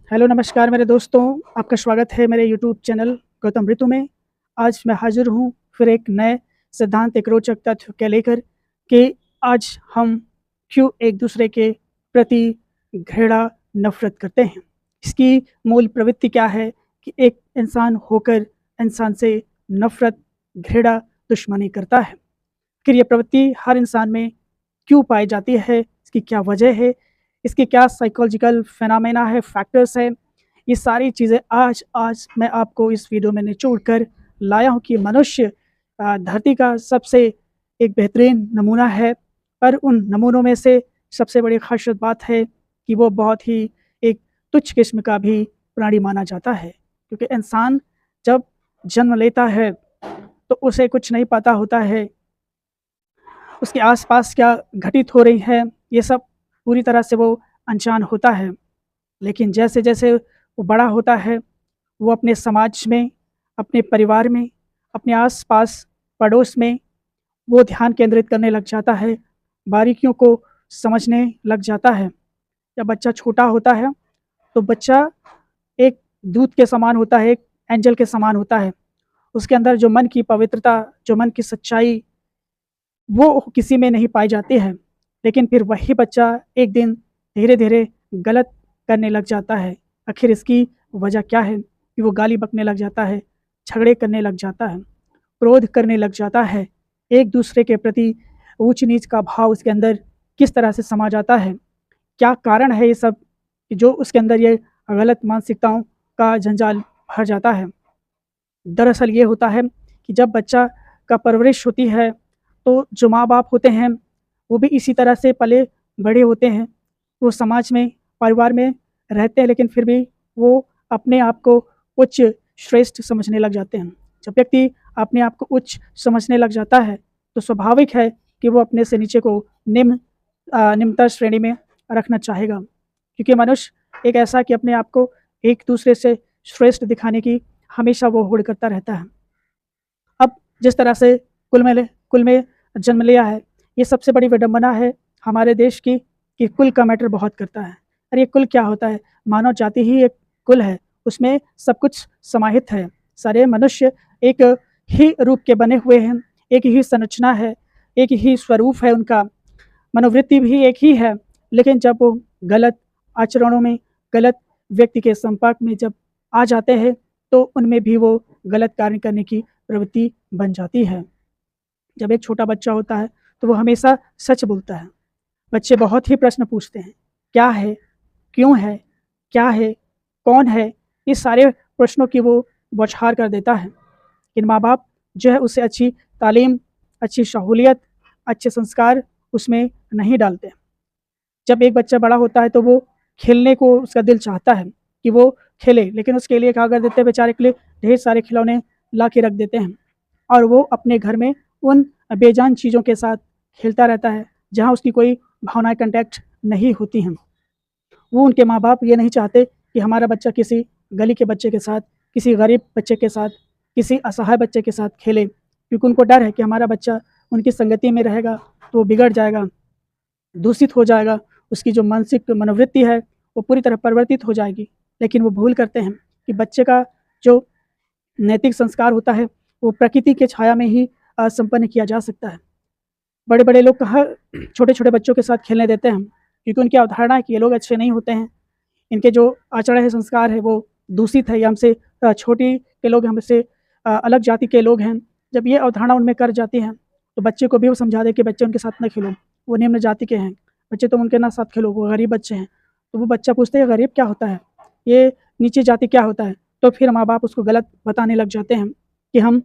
Hello नमस्कार मेरे दोस्तों, आपका स्वागत है मेरे यूट्यूब चैनल गौतम ऋतु में। आज मैं हाज़िर हूँ फिर एक नए सिद्धांत, एक रोचक तथ्य के लेकर कि आज हम क्यों एक दूसरे के प्रति घृणा, नफ़रत करते हैं। इसकी मूल प्रवृत्ति क्या है कि एक इंसान होकर इंसान से नफ़रत, घृणा, दुश्मनी करता है। फिर ये प्रवृत्ति हर इंसान में क्यों पाई जाती है, इसकी क्या वजह है, इसके क्या साइकोलॉजिकल फिनोमेना है, फैक्टर्स हैं। ये सारी चीज़ें आज आज मैं आपको इस वीडियो में निचोड़ कर लाया हूँ कि मनुष्य धरती का सबसे एक बेहतरीन नमूना है, पर उन नमूनों में से सबसे बड़ी ख़ासियत बात है कि वो बहुत ही एक तुच्छ किस्म का भी प्राणी माना जाता है। क्योंकि इंसान जब जन्म लेता है तो उसे कुछ नहीं पता होता है उसके आस-पास क्या घटित हो रही है, ये सब पूरी तरह से वो अनजान होता है। लेकिन जैसे-जैसे वो बड़ा होता है, वो अपने समाज में, अपने परिवार में, अपने आस-पास, पड़ोस में वो ध्यान केंद्रित करने लग जाता है, बारीकियों को समझने लग जाता है। जब बच्चा छोटा होता है, तो बच्चा एक दूत के समान होता है, एक एंजल के समान होता है। उसके अंदर जो मन की पवित्रता, जो मन की सच्चाई वो किसी में नहीं पाई जाती है। लेकिन फिर वही बच्चा एक दिन धीरे-धीरे गलत करने लग जाता है। आखिर इसकी वजह क्या है कि वो गाली बकने लग जाता है, झगड़े करने लग जाता है, क्रोध करने लग जाता है, एक-दूसरे के प्रति ऊँच-नीच का भाव उसके अंदर किस तरह से समा जाता है। क्या कारण है ये सब कि जो उसके अंदर ये गलत मानसिकताओं का जंजाल भर जाता है। दरअसल ये होता है कि जब बच्चा का परवरिश होती है, तो जो माँ-बाप होते हैं, वो भी इसी तरह से पले बड़े होते हैं। वो समाज में, परिवार में रहते हैं, लेकिन फिर भी वो अपने आप को उच्च, श्रेष्ठ समझने लग जाते हैं। जब व्यक्ति अपने आप को उच्च समझने लग जाता है, तो स्वाभाविक है कि वो अपने से नीचे को निम्नतर श्रेणी में रखना चाहेगा। क्योंकि मनुष्य एक ऐसा कि अपने आप को एक दूसरे से श्रेष्ठ दिखाने की हमेशा वो होड़ करता रहता है। अब जिस तरह से कुल में जन्म लिया है, ये सबसे बड़ी विडंबना है हमारे देश की कि कुल का मैटर बहुत करता है। अरे ये कुल क्या होता है? मानव जाति ही एक कुल है, उसमें सब कुछ समाहित है। सारे मनुष्य एक ही रूप के बने हुए हैं, एक ही संरचना है, एक ही स्वरूप है उनका, मनोवृत्ति भी एक ही है। लेकिन जब वो गलत आचरणों में, गलत व्यक्ति के संपर्क में जब आ जाते हैं, तो उनमें भी वो गलत कार्य करने की प्रवृत्ति बन जाती है। जब एक छोटा बच्चा होता है, तो वो हमेशा सच बोलता है। बच्चे बहुत ही प्रश्न पूछते हैं, क्या है? क्यों है? क्या है? कौन है? इस सारे प्रश्नों की वो बौछार कर देता है। लेकिन माँ-बाप जो है उसे अच्छी तालीम, अच्छी सहूलियत, अच्छे संस्कार उसमें नहीं डालते। जब एक बच्चा बड़ा होता है तो वो खेलने को उसका दिल चाहता है कि वो खेले, लेकिन उसके लिए क्या कर देते हैं बेचारे के लिए ढेर सारे खिलौने ला के रख देते हैं और वो अपने घर में उन बेजान चीज़ों के साथ खेलता रहता है, जहाँ उसकी कोई भावनाएँ कॉन्टैक्ट नहीं होती हैं। वो उनके माँ-बाप ये नहीं चाहते कि हमारा बच्चा किसी गली के बच्चे के साथ, किसी गरीब बच्चे के साथ, किसी असहाय बच्चे के साथ खेले, क्योंकि उनको डर है कि हमारा बच्चा उनकी संगति में रहेगा तो वो बिगड़ जाएगा, दूषित हो जाएगा, उसकी जो मानसिक मनोवृत्ति है वो पूरी तरह परिवर्तित हो जाएगी। लेकिन वो भूल करते हैं कि बच्चे का जो नैतिक संस्कार होता है वो प्रकृति के छाया में ही संपन्न किया जा सकता है। बड़े-बड़े लोग कहाँ छोटे-छोटे बच्चों के साथ खेलने देते हैं, क्योंकि उनकी अवधारणा है कि ये लोग अच्छे नहीं होते हैं। इनके जो आचरण है, संस्कार है वो दूषित है, ये हमसे छोटी के लोग हमसे अलग जाति के लोग हैं। जब ये अवधारणा उनमें कर जाती है, तो बच्चे को भी वो समझा दें कि बच्चे उनके साथ ना खेलो, वो निम्न जाति के हैं। बच्चे तुम उनके ना साथ खेलो, वो गरीब बच्चे हैं। तो वो बच्चा पूछता है ये गरीब क्या होता है? ये नीची जाति क्या होता है? तो फिर माँ-बाप उसको गलत बताने लग जाते हैं कि हम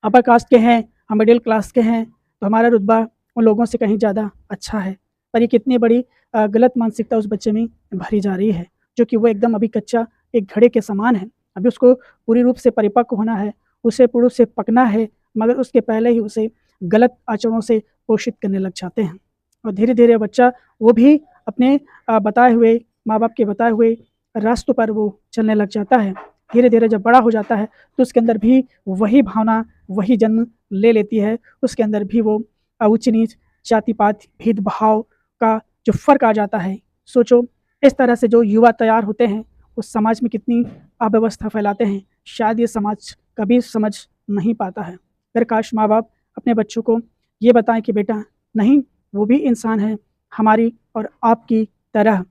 अपर कास्ट के हैं, हम मिडिल क्लास के हैं, तो हमारा रुतबा उन लोगों से कहीं ज़्यादा अच्छा है। पर ये कितनी बड़ी गलत मानसिकता उस बच्चे में भरी जा रही है, जो कि वो एकदम अभी कच्चा एक घड़े के समान है। अभी उसको पूरी रूप से परिपक्व होना है, उसे पूर्ण रूप से पकना है, मगर उसके पहले ही उसे गलत आचरणों से पोषित करने लग जाते हैं। और धीरे-धीरे बच्चा वो भी अपने बताए हुए माँ-बाप के बताए हुए रास्तों पर वो चलने लग जाता है। धीरे-धीरे जब बड़ा हो जाता है, तो उसके अंदर भी वही भावना, वही जन्म ले लेती है। उसके अंदर भी वो ऊँच-नीच, जाति-पात, भेदभाव का जो फ़र्क आ जाता है। सोचो, इस तरह से जो युवा तैयार होते हैं, वो समाज में कितनी अव्यवस्था फैलाते हैं, शायद ये समाज कभी समझ नहीं पाता है। अगर काश माँ बाप अपने बच्चों को ये बताएं कि बेटा नहीं, वो भी इंसान है हमारी और आपकी तरह,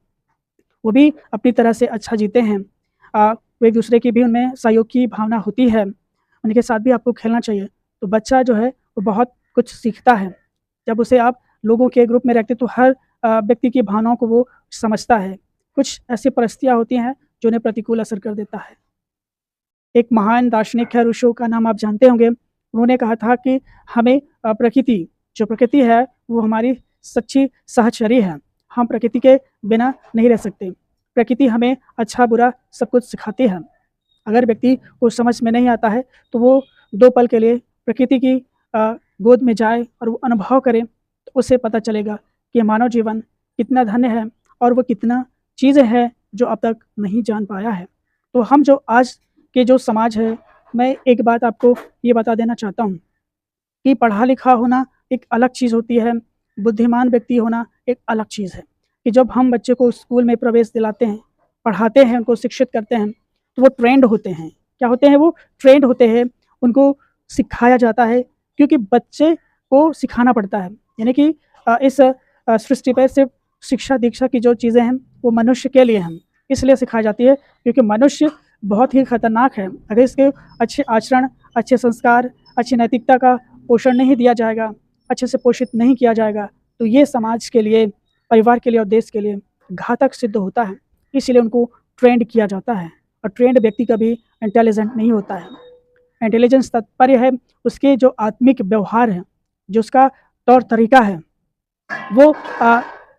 वो भी अपनी तरह से अच्छा जीते हैं, वो एक दूसरे की भी उनमें सहयोग की भावना होती है, उनके साथ भी आपको खेलना चाहिए। तो बच्चा जो है वो बहुत कुछ सीखता है। जब उसे आप लोगों के ग्रुप में रखते तो हर व्यक्ति की भावनाओं को वो समझता है। कुछ ऐसी परिस्थितियाँ होती हैं जो उन्हें प्रतिकूल असर कर देता है। एक महान दार्शनिक है, रूसो का नाम आप जानते होंगे। उन्होंने कहा था कि हमें प्रकृति है वो हमारी सच्ची सहचरी है। हम प्रकृति के बिना नहीं रह सकते। प्रकृति हमें अच्छा बुरा सब कुछ सिखाती है। अगर व्यक्ति को समझ में नहीं आता है तो वो 2 पल के लिए प्रकृति की गोद में जाए और वो अनुभव करे, तो उसे पता चलेगा कि मानव जीवन कितना धन्य है और वो कितना चीज़ें हैं जो अब तक नहीं जान पाया है। तो हम जो आज के जो समाज है, मैं एक बात आपको ये बता देना चाहता हूँ कि पढ़ा लिखा होना एक अलग चीज़ होती है, बुद्धिमान व्यक्ति होना एक अलग चीज़ है। कि जब हम बच्चे को स्कूल में प्रवेश दिलाते हैं, पढ़ाते हैं, उनको शिक्षित करते हैं, तो वो ट्रेंड होते हैं। क्या होते हैं वो? ट्रेंड होते हैं। उनको सिखाया जाता है क्योंकि बच्चे को सिखाना पड़ता है। यानी कि इस सृष्टि पे सिर्फ शिक्षा दीक्षा की जो चीज़ें हैं वो मनुष्य के लिए हैं, इसलिए सिखाई जाती है क्योंकि मनुष्य बहुत ही खतरनाक है। अगर इसके अच्छे आचरण, अच्छे संस्कार, अच्छी नैतिकता का पोषण नहीं दिया जाएगा, अच्छे से पोषित नहीं किया जाएगा, तो ये समाज के लिए, परिवार के लिए और देश के लिए घातक सिद्ध होता है। इसलिए उनको ट्रेंड किया जाता है और ट्रेंड व्यक्ति कभी इंटेलिजेंट नहीं होता है। इंटेलिजेंस तात्पर्य है उसके जो आत्मिक व्यवहार है, जो उसका तौर तरीका है, वो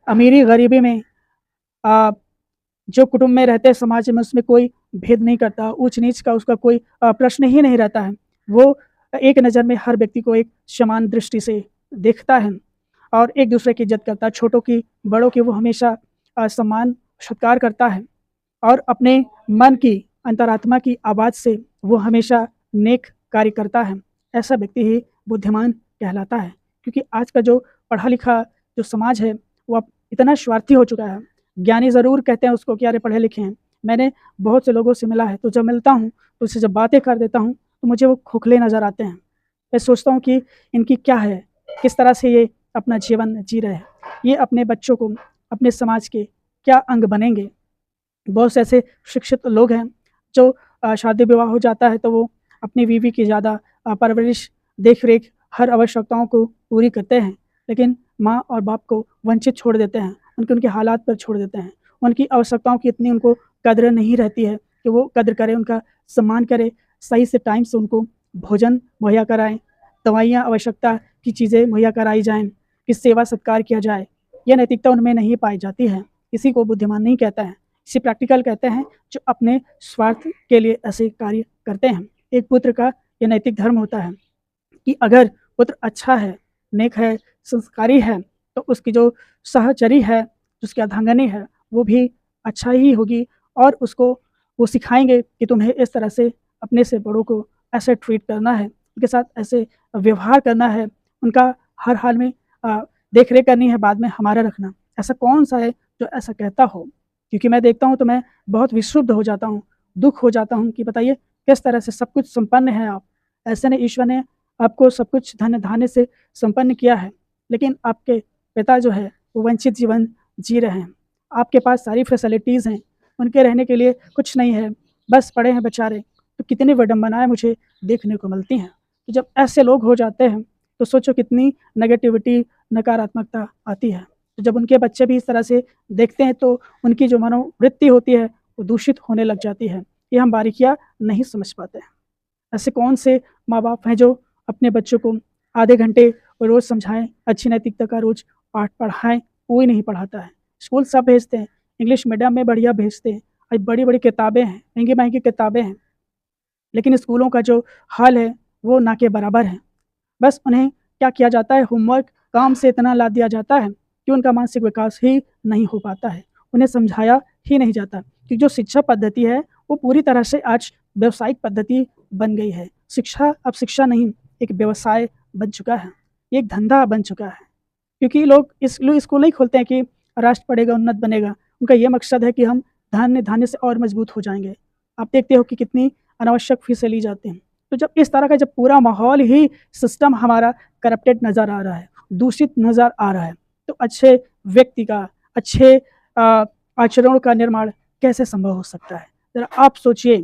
अमीरी गरीबी में, जो कुटुंब में रहते हैं समाज में, उसमें कोई भेद नहीं करता, ऊंच नीच का उसका कोई प्रश्न ही नहीं रहता है। वो एक नज़र में हर व्यक्ति को एक समान दृष्टि से देखता है और एक दूसरे की इज्जत करता है। छोटों की, बड़ों की वो हमेशा सम्मान सत्कार करता है और अपने मन की, अंतरात्मा की आवाज़ से वो हमेशा नेक कार्य करता है। ऐसा व्यक्ति ही बुद्धिमान कहलाता है। क्योंकि आज का जो पढ़ा लिखा जो समाज है वो अब इतना स्वार्थी हो चुका है। ज्ञानी ज़रूर कहते हैं उसको कि अरे पढ़े लिखे हैं। मैंने बहुत से लोगों से मिला है, तो जब मिलता हूँ तो उससे जब बातें कर देता हूँ तो मुझे वो खोखले नज़र आते हैं। मैं सोचता हूँ कि इनकी क्या है, किस तरह से ये अपना जीवन जी रहे हैं, ये अपने बच्चों को, अपने समाज के क्या अंग बनेंगे। बहुत से ऐसे शिक्षित लोग हैं जो शादी विवाह हो जाता है तो वो अपनी बीवी की ज़्यादा परवरिश, देख रेख, हर आवश्यकताओं को पूरी करते हैं, लेकिन माँ और बाप को वंचित छोड़ देते हैं, उनके हालात पर छोड़ देते हैं। उनकी आवश्यकताओं की इतनी उनको कद्र नहीं रहती है कि वो कद्र करें, उनका सम्मान करें, सही से टाइम से उनको भोजन मुहैया कराएं, दवाइयाँ, आवश्यकता की चीज़ें मुहैया कराई जाएँ, कि सेवा सत्कार किया जाए। यह नैतिकता उनमें नहीं पाई जाती है। इसी को बुद्धिमान नहीं कहता है, इसे प्रैक्टिकल कहते हैं, जो अपने स्वार्थ के लिए ऐसे कार्य करते हैं। एक पुत्र का यह नैतिक धर्म होता है कि अगर पुत्र अच्छा है, नेक है, संस्कारी है, तो उसकी जो सहचरी है, उसकी अर्धांगिनी है, वो भी अच्छा ही होगी और उसको वो सिखाएंगे कि तुम्हें इस तरह से अपने से बड़ों को ऐसे ट्रीट करना है, उनके साथ ऐसे व्यवहार करना है, उनका हर हाल में देख रेख करनी है, बाद में हमारा रखना। ऐसा कौन सा है जो ऐसा कहता हो? क्योंकि मैं देखता हूँ तो मैं बहुत विक्षुब्ध हो जाता हूँ, दुख हो जाता हूँ कि बताइए किस तरह से सब कुछ संपन्न है आप। ऐसे ने ईश्वर ने आपको सब कुछ धन धान्य से संपन्न किया है, लेकिन आपके पिता जो है वो वंचित जीवन जी रहे हैं। आपके पास सारी फैसिलिटीज़ हैं, उनके रहने के लिए कुछ नहीं है, बस पड़े हैं बेचारे। तो कितनी विडंबनाएँ मुझे देखने को मिलती हैं। तो जब ऐसे लोग हो जाते हैं तो सोचो कितनी नेगेटिविटी, नकारात्मकता आती है। तो जब उनके बच्चे भी इस तरह से देखते हैं तो उनकी जो मनोवृत्ति होती है वो दूषित होने लग जाती है। ये हम बारीकियाँ नहीं समझ पाते हैं। ऐसे कौन से माँ बाप हैं जो अपने बच्चों को आधे घंटे रोज़ समझाएं, अच्छी नैतिकता का रोज़ पाठ पढ़ाएं? कोई नहीं पढ़ाता है। स्कूल सब भेजते हैं, इंग्लिश मीडियम में बढ़िया भेजते हैं, आज बड़ी बड़ी किताबें हैं, महंगी महंगी किताबें हैं, लेकिन स्कूलों का जो हाल है वो ना के बराबर है। बस उन्हें क्या किया जाता है, होमवर्क, काम से इतना लाद दिया जाता है कि उनका मानसिक विकास ही नहीं हो पाता है, उन्हें समझाया ही नहीं जाता। कि जो शिक्षा पद्धति है वो पूरी तरह से आज व्यावसायिक पद्धति बन गई है। शिक्षा अब शिक्षा नहीं, एक व्यवसाय बन चुका है, एक धंधा बन चुका है। क्योंकि लोग स्कूल नहीं खोलते हैं कि राष्ट्र पढ़ेगा, उन्नत बनेगा। उनका ये मकसद है कि हम धान्य धान्य से और मजबूत हो जाएंगे। आप देखते हो कि कितनी अनावश्यक फीसें ली जाती हैं। तो जब इस तरह का जब पूरा माहौल ही सिस्टम हमारा करप्टेड नज़र आ रहा है, दूषित नज़र आ रहा है, तो अच्छे व्यक्ति का, अच्छे आचरणों का निर्माण कैसे संभव हो सकता है? ज़रा आप सोचिए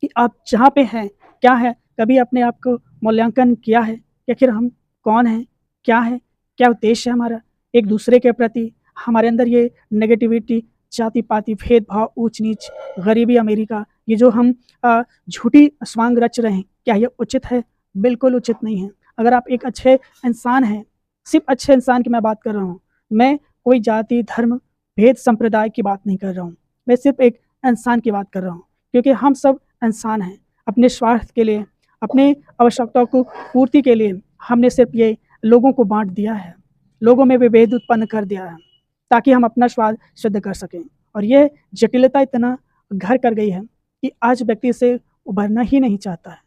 कि आप जहाँ पे हैं, क्या है? कभी अपने आप को मूल्यांकन किया है कि आखिर हम कौन हैं? क्या है? क्या उद्देश्य है हमारा एक दूसरे के प्रति? हमारे अंदर ये नेगेटिविटी, जाति-पाति, भेदभाव, ऊंच-नीच, गरीबी, अमीरी का ये जो हम झूठी स्वांग रच रहे हैं, क्या ये उचित है? बिल्कुल उचित नहीं है। अगर आप एक अच्छे इंसान हैं, सिर्फ़ अच्छे इंसान की मैं बात कर रहा हूँ, मैं कोई जाति, धर्म, भेद, संप्रदाय की बात नहीं कर रहा हूँ। मैं सिर्फ़ एक इंसान की बात कर रहा हूँ, क्योंकि हम सब इंसान हैं। अपने स्वार्थ के लिए, अपने आवश्यकताओं को पूर्ति के लिए हमने सिर्फ़ ये लोगों को बाँट दिया है, लोगों में विभेद उत्पन्न कर दिया है, ताकि हम अपना स्वार्थ सिद्ध कर सकें। और ये जटिलता इतना घर कर गई है कि आज व्यक्ति से उभरना ही नहीं चाहता है।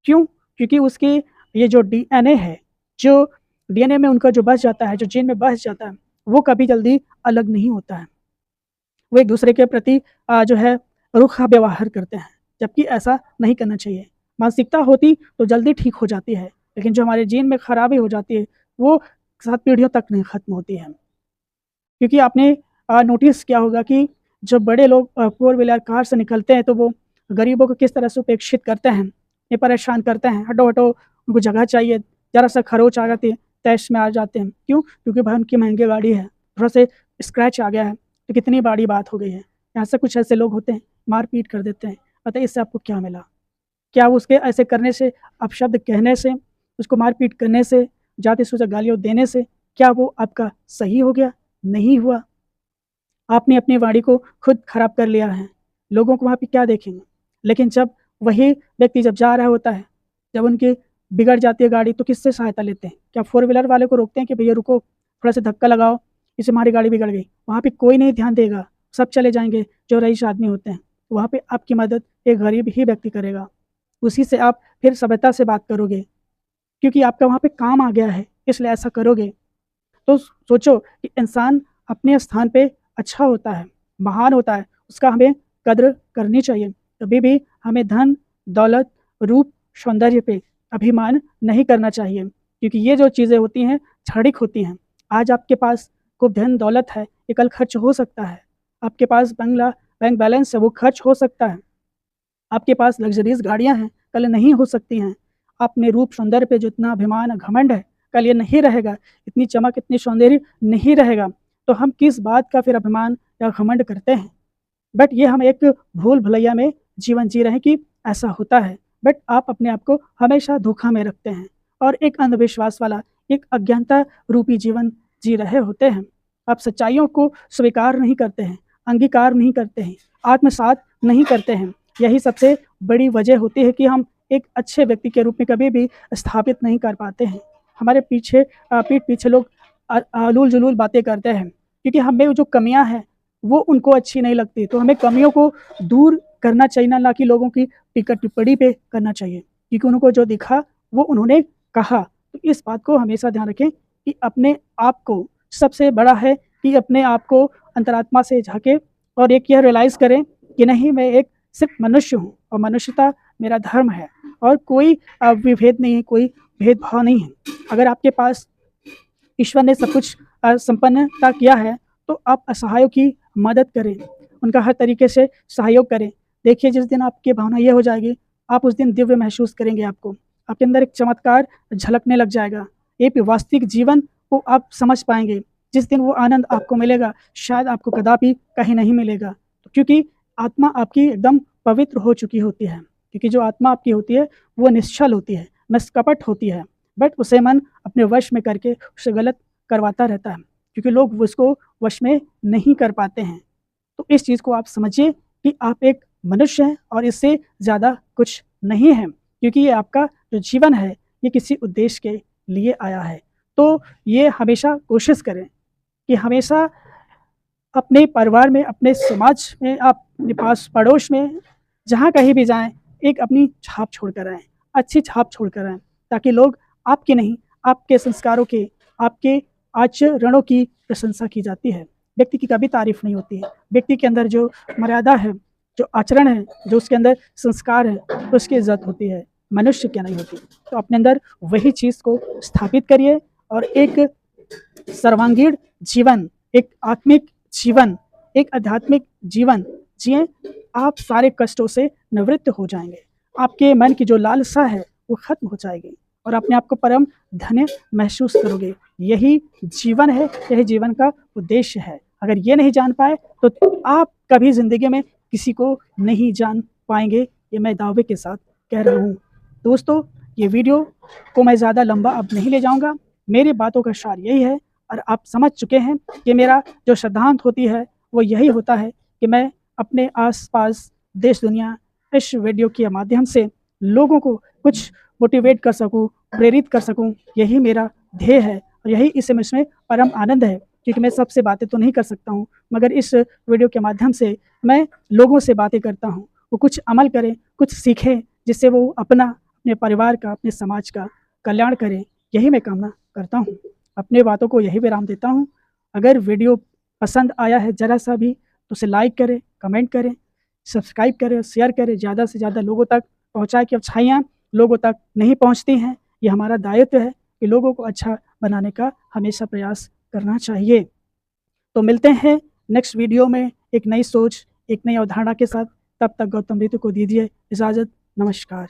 क्यों? क्योंकि उसकी ये जो डीएनए है, जो डीएनए में उनका जो बस जाता है, जो जीन में बस जाता है, वो कभी जल्दी अलग नहीं होता है। वो एक दूसरे के प्रति जो है रूखा व्यवहार करते हैं, जबकि ऐसा नहीं करना चाहिए। मानसिकता होती तो जल्दी ठीक हो जाती है, लेकिन जो हमारे जीन में खराबी हो जाती है, वो 7 पीढ़ियों तक नहीं खत्म होती है। क्योंकि आपने नोटिस किया होगा कि जब बड़े लोग 4 व्हीलर कार से निकलते हैं, तो वो गरीबों को किस तरह से उपेक्षित करते हैं, ये परेशान करते हैं, हटो, हटो, उनको जगह चाहिए, ज़रा-सा खरोंच आ जाती है, तैश में आ जाते हैं। क्यों? क्योंकि भाई उनकी महँगी गाड़ी है, थोड़ा-सा स्क्रैच आ गया है, तो कितनी बड़ी बात हो गई है। यहाँ से कुछ ऐसे लोग होते हैं, मार-पीट कर देते हैं। बताइए इससे आपको क्या मिला? क्या उसके ऐसे करने से, अपशब्द कहने से, उसको मार-पीट करने से, जाति-सूचक गालियाँ देने से, क्या वो आपका सही हो गया? नहीं हुआ। आपने अपनी वाणी को खुद खराब कर लिया है। लोगों को वहाँ पे क्या देखेंगे? लेकिन जब वही व्यक्ति जब जा रहा होता है, जब उनकी बिगड़ जाती है गाड़ी, तो किससे सहायता लेते हैं? क्या 4 व्हीलर वाले को रोकते हैं कि भैया रुको, थोड़ा-सा धक्का लगाओ, इससे हमारी गाड़ी बिगड़ गई। वहाँ पे कोई नहीं ध्यान देगा, सब चले जाएँगे जो रईस आदमी होते हैं। वहाँ पे आपकी मदद एक गरीब ही व्यक्ति करेगा। उसी से आप फिर सभ्यता से बात करोगे, क्योंकि आपका वहाँ पे काम आ गया है, इसलिए ऐसा करोगे। तो सोचो कि इंसान अपने स्थान पे अच्छा होता है, महान होता है, उसका हमें कद्र करनी चाहिए। कभी भी हमें धन, दौलत, रूप, सौंदर्य पे अभिमान नहीं करना चाहिए, क्योंकि ये जो चीज़ें होती हैं, क्षणिक होती हैं। आज आपके पास खूब धन दौलत है, ये कल खर्च हो सकता है। आपके पास बंगला, बैंक बैलेंस है, वो खर्च हो सकता है। आपके पास लग्ज़रीज़ गाड़ियाँ हैं, कल नहीं हो सकती हैं। अपने रूप सौंदर्य पे जो इतना अभिमान, घमंड है, कल ये नहीं रहेगा। इतनी चमक, इतनी सौंदर्य नहीं रहेगा। तो हम किस बात का फिर अभिमान या घमंड करते हैं? बट ये हम एक भूल-भुलैया में जीवन जी रहे हैं कि ऐसा होता है। बट आप अपने आप को हमेशा धोखा में रखते हैं और एक अंधविश्वास वाला, एक अज्ञानता रूपी जीवन जी रहे होते हैं। आप सच्चाइयों को स्वीकार नहीं करते हैं, अंगीकार नहीं करते हैं, आत्मसात नहीं करते हैं। यही सबसे बड़ी वजह होती है कि हम एक अच्छे व्यक्ति के रूप में कभी भी स्थापित नहीं कर पाते हैं। हमारे पीछे पीठ पीछे लोग आलूल-जुलूल बातें करते हैं, क्योंकि हमें जो कमियाँ हैं, वो उनको अच्छी नहीं लगती। तो हमें कमियों को दूर करना चाहिए, ना कि लोगों की टीका-टिप्पणी पे करना चाहिए, क्योंकि उनको जो दिखा, वो उन्होंने कहा। तो इस बात को हमेशा ध्यान रखें कि अपने आप को सबसे बड़ा है कि अपने आप को अंतरात्मा से झाँकें और एक यह रियलाइज़ करें कि नहीं, मैं एक सिर्फ़ मनुष्य हूँ और मनुष्यता मेरा धर्म है और कोई विभेद नहीं है, कोई भेदभाव नहीं है। अगर आपके पास ईश्वर ने सब कुछ संपन्नता किया है, तो आप असहायों की मदद करें, उनका हर तरीके से सहयोग करें। देखिए, जिस दिन आपकी भावना ये हो जाएगी, आप उस दिन दिव्य महसूस करेंगे आपको। आपके अंदर एक चमत्कार झलकने लग जाएगा। एक वास्तविक जीवन को आप समझ पाएँगे। जिस दिन वो आनंद आपको मिलेगा, शायद आपको कदापि कहीं नहीं मिलेगा। क्योंकि आत्मा आपकी एकदम पवित्र हो चुकी होती है। क्योंकि जो आत्मा आपकी होती है, वो निश्चल होती है, निष्कपट होती है। बट उसे मन अपने वश में करके उसे गलत करवाता रहता है, क्योंकि लोग उसको वश में नहीं कर पाते हैं। तो इस चीज़ को आप समझिए कि आप एक मनुष्य हैं और इससे ज़्यादा कुछ नहीं है, क्योंकि ये आपका जो जीवन है, ये किसी उद्देश्य के लिए आया है। तो ये हमेशा कोशिश करें कि हमेशा अपने परिवार में, अपने समाज में, अपने पास पड़ोस में, जहाँ कहीं भी जाएँ, एक अपनी छाप छोड़ कर आएँ, अच्छी छाप छोड़ कर आएँ, ताकि लोग आपके नहीं, आपके संस्कारों के, आपके आचरणों की प्रशंसा की जाती है। व्यक्ति की कभी तारीफ नहीं होती है। व्यक्ति के अंदर जो मर्यादा है, जो आचरण है, जो उसके अंदर संस्कार है, तो उसकी इज्जत होती है, मनुष्य क्या नहीं होती। तो अपने अंदर वही चीज़ को स्थापित करिए और एक सर्वांगीण जीवन, एक आत्मिक जीवन, एक आध्यात्मिक जीवन जिए। आप सारे कष्टों से निवृत्त हो जाएंगे। आपके मन की जो लालसा है वो खत्म हो जाएगी और अपने आप को परम धन्य महसूस करोगे। यही जीवन है, यही जीवन का उद्देश्य है। अगर ये नहीं जान पाए तो आप कभी जिंदगी में किसी को नहीं जान पाएंगे, ये मैं दावे के साथ कह रहा हूँ। दोस्तों, ये वीडियो को मैं ज़्यादा लंबा अब नहीं ले जाऊँगा। मेरी बातों का सार यही है और आप समझ चुके हैं कि मेरा जो सिद्धांत होती है वो यही होता है कि मैं अपने आसपास देश दुनिया इस वीडियो के माध्यम से लोगों को कुछ मोटिवेट कर सकूं, प्रेरित कर सकूं। यही मेरा ध्येय है और यही इसमें इसमें परम आनंद है, क्योंकि मैं सबसे बातें तो नहीं कर सकता हूं, मगर इस वीडियो के माध्यम से मैं लोगों से बातें करता हूं। वो कुछ अमल करें, कुछ सीखें, जिससे वो अपने परिवार का, अपने समाज का कल्याण करें। यही मैं कामना करता हूँ। अपने बातों को यही विराम देता हूँ। अगर वीडियो पसंद आया है ज़रा सा भी तो उसे लाइक करें, कमेंट करें, सब्सक्राइब करें, शेयर करें, ज़्यादा से ज़्यादा लोगों तक पहुँचाएं कि अच्छाइयाँ लोगों तक नहीं पहुँचती हैं। ये हमारा दायित्व है कि लोगों को अच्छा बनाने का हमेशा प्रयास करना चाहिए। तो मिलते हैं नेक्स्ट वीडियो में एक नई सोच, एक नई अवधारणा के साथ। तब तक गौतम ऋतु को दीजिए इजाज़त। नमस्कार।